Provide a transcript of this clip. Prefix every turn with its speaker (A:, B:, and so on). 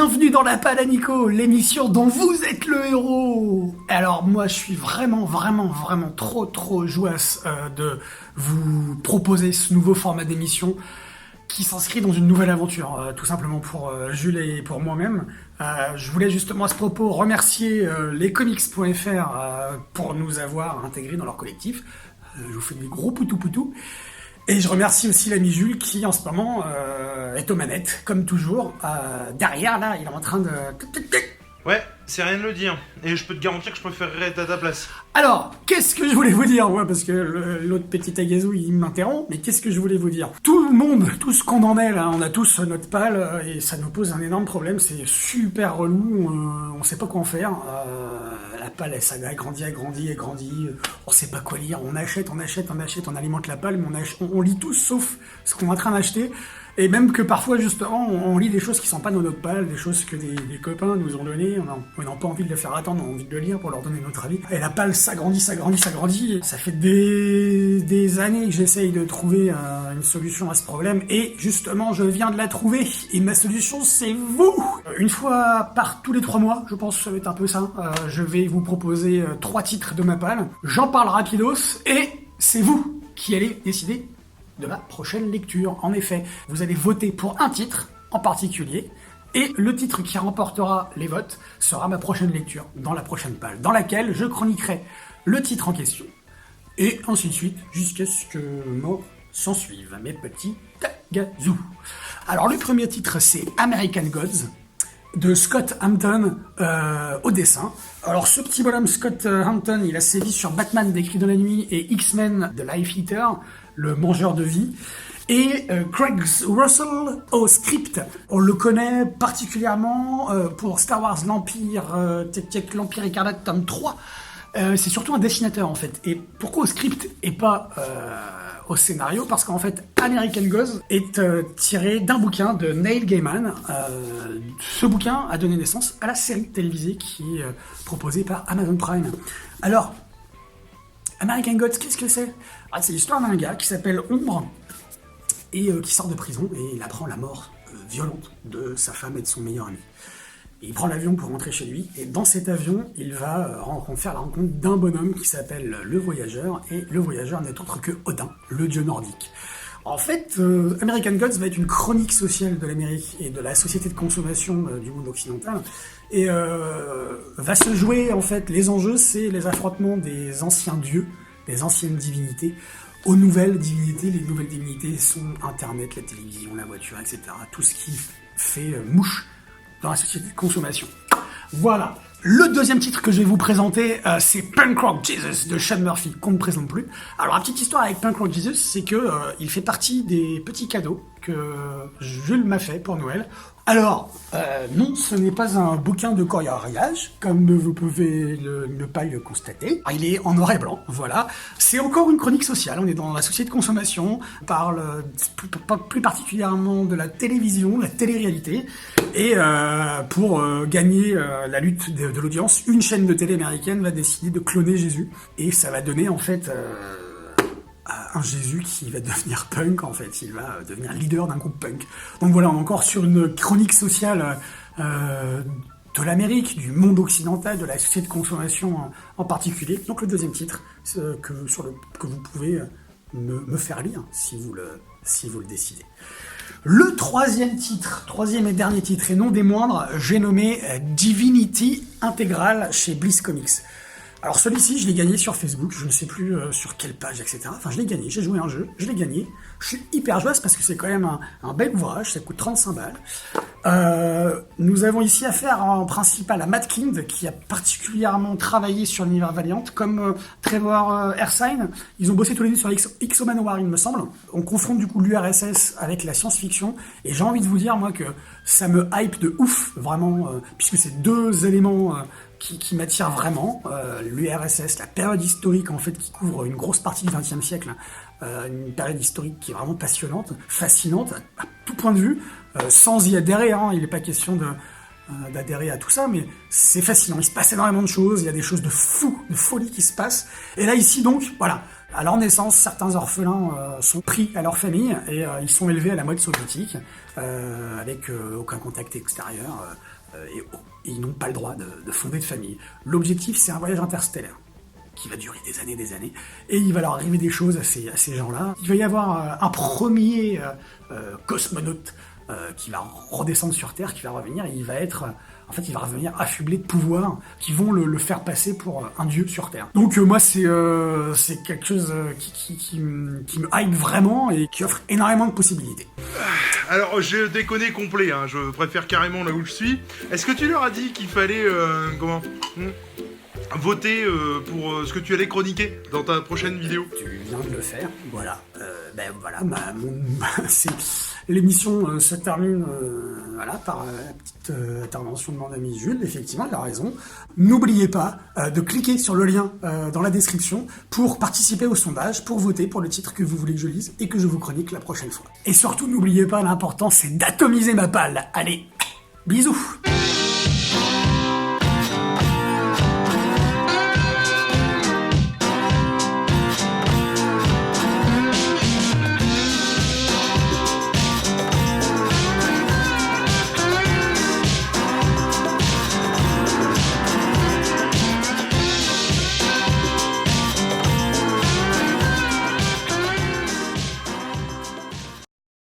A: Bienvenue dans La Palle à Nico, l'émission dont vous êtes le héros. Alors moi je suis vraiment trop jouasse de vous proposer ce nouveau format d'émission qui s'inscrit dans une nouvelle aventure, tout simplement pour Jules et pour moi-même. Je voulais justement à ce propos remercier lescomics.fr pour nous avoir intégrés dans leur collectif. Je vous fais des gros poutou-poutou. Et je remercie aussi l'ami Jules qui en ce moment est aux manettes, comme toujours. Derrière là, il est en train de...
B: Ouais, c'est rien de le dire. Et je peux te garantir que je préférerais être à ta place.
A: Alors, qu'est-ce que je voulais vous dire, moi, parce que l'autre petit agazou, il m'interrompt, mais qu'est-ce que je voulais vous dire? Tout le monde, tout ce qu'on en est, là, on a tous notre palle, et ça nous pose un énorme problème, c'est super relou, on sait pas quoi en faire. La palle, ça a grandi, on sait pas quoi lire, on achète, on alimente la palle, mais on lit tout sauf ce qu'on est en train d'acheter. Et même que parfois, justement, on lit des choses qui sont pas dans notre palle, des choses que des copains nous ont données, on n'a pas envie de les faire attendre, on a envie de le lire pour leur donner notre avis. Et la palle s'agrandit. Ça fait des années que j'essaye de trouver une solution à ce problème, et justement, je viens de la trouver. Et ma solution, c'est vous! Une fois par tous les 3 mois, je pense que ça va être un peu ça, je vais vous proposer 3 titres de ma palle. J'en parle rapidos, et c'est vous qui allez décider de la prochaine lecture. En effet, vous allez voter pour un titre en particulier, et le titre qui remportera les votes sera ma prochaine lecture, dans la prochaine palle, dans laquelle je chroniquerai le titre en question, et ainsi de suite, jusqu'à ce que mort s'en suive, mes petits tagazous. Alors le premier titre, c'est American Gods, de Scott Hampton au dessin. Alors ce petit bonhomme Scott Hampton, il a sévi sur Batman des Cris de la Nuit et X-Men The Life Eater, le mangeur de vie, et Craig Russell au script. On le connaît particulièrement pour Star Wars l'Empire, l'Empire Écarlate tome 3. C'est surtout un dessinateur en fait. Et pourquoi au script et pas au scénario? Parce qu'en fait, American Gods est tiré d'un bouquin de Neil Gaiman. Ce bouquin a donné naissance à la série télévisée qui est proposée par Amazon Prime. Alors, American Gods, qu'est-ce que c'est? C'est l'histoire d'un gars qui s'appelle Ombre et qui sort de prison, et il apprend la mort violente de sa femme et de son meilleur ami. Il prend l'avion pour rentrer chez lui, et dans cet avion, il va faire la rencontre d'un bonhomme qui s'appelle le Voyageur, et le Voyageur n'est autre que Odin, le dieu nordique. En fait, American Gods va être une chronique sociale de l'Amérique et de la société de consommation du monde occidental, et va se jouer, en fait, les enjeux, c'est les affrontements des anciens dieux, des anciennes divinités, aux nouvelles divinités. Les nouvelles divinités sont Internet, la télévision, la voiture, etc. Tout ce qui fait mouche dans la société de consommation. Voilà. Le deuxième titre que je vais vous présenter, c'est Punk Rock Jesus de Sean Murphy, qu'on ne présente plus. Alors, la petite histoire avec Punk Rock Jesus, c'est que il fait partie des petits cadeaux que Jules m'a fait pour Noël. Alors, non, ce n'est pas un bouquin de coloriage, comme vous pouvez ne pas le constater. Il est en noir et blanc, voilà. C'est encore une chronique sociale, on est dans la société de consommation, on parle plus particulièrement de la télévision, de la télé-réalité, et pour gagner la lutte de l'audience, une chaîne de télé américaine va décider de cloner Jésus, et ça va donner en fait... un Jésus qui va devenir punk, en fait. Il va devenir leader d'un groupe punk. Donc voilà, on est encore sur une chronique sociale de l'Amérique, du monde occidental, de la société de consommation en particulier. Donc le deuxième titre, que vous pouvez me faire lire, si vous le décidez. Le troisième et dernier titre, et non des moindres, j'ai nommé Divinity Integral chez Bliss Comics. Alors celui-ci, je l'ai gagné sur Facebook, je ne sais plus sur quelle page, etc. Enfin, je l'ai gagné, j'ai joué un jeu, je l'ai gagné. Je suis hyper joyeux parce que c'est quand même un bel ouvrage, ça coûte 35 balles. Nous avons ici affaire en principal à Matt Kind, qui a particulièrement travaillé sur l'univers Valiant, comme Trevor Ersine. Ils ont bossé tous les deux sur X-O Manowar, il me semble. On confronte du coup l'URSS avec la science-fiction, et j'ai envie de vous dire, moi, que ça me hype de ouf, vraiment, puisque c'est deux éléments... qui m'attire vraiment, l'URSS, la période historique en fait qui couvre une grosse partie du XXe siècle, une période historique qui est vraiment passionnante, fascinante, à tout point de vue, sans y adhérer, hein, il n'est pas question d'adhérer à tout ça, mais c'est fascinant, il se passe énormément de choses, il y a des choses de fou, de folie qui se passent, et là ici donc, voilà, À leur naissance, certains orphelins sont pris à leur famille et ils sont élevés à la mode soviétique, avec aucun contact extérieur, et ils n'ont pas le droit de fonder de famille. L'objectif, c'est un voyage interstellaire qui va durer des années, et il va leur arriver des choses à ces gens-là. Il va y avoir un premier cosmonaute qui va redescendre sur Terre, qui va revenir, et il va revenir affublé de pouvoirs qui vont le faire passer pour un dieu sur Terre. Donc moi, c'est quelque chose qui me hype vraiment et qui offre énormément de possibilités.
B: Alors, je déconne complet, hein, je préfère carrément là où je suis. Est-ce que tu leur as dit qu'il fallait, voter pour ce que tu allais chroniquer dans ta prochaine vidéo?
A: Tu viens de le faire, voilà. L'émission se termine par la petite intervention de mon ami Jules. Effectivement, il a raison. N'oubliez pas de cliquer sur le lien dans la description pour participer au sondage, pour voter pour le titre que vous voulez que je lise et que je vous chronique la prochaine fois. Et surtout, n'oubliez pas, l'important c'est d'atomiser ma palle. Allez, bisous!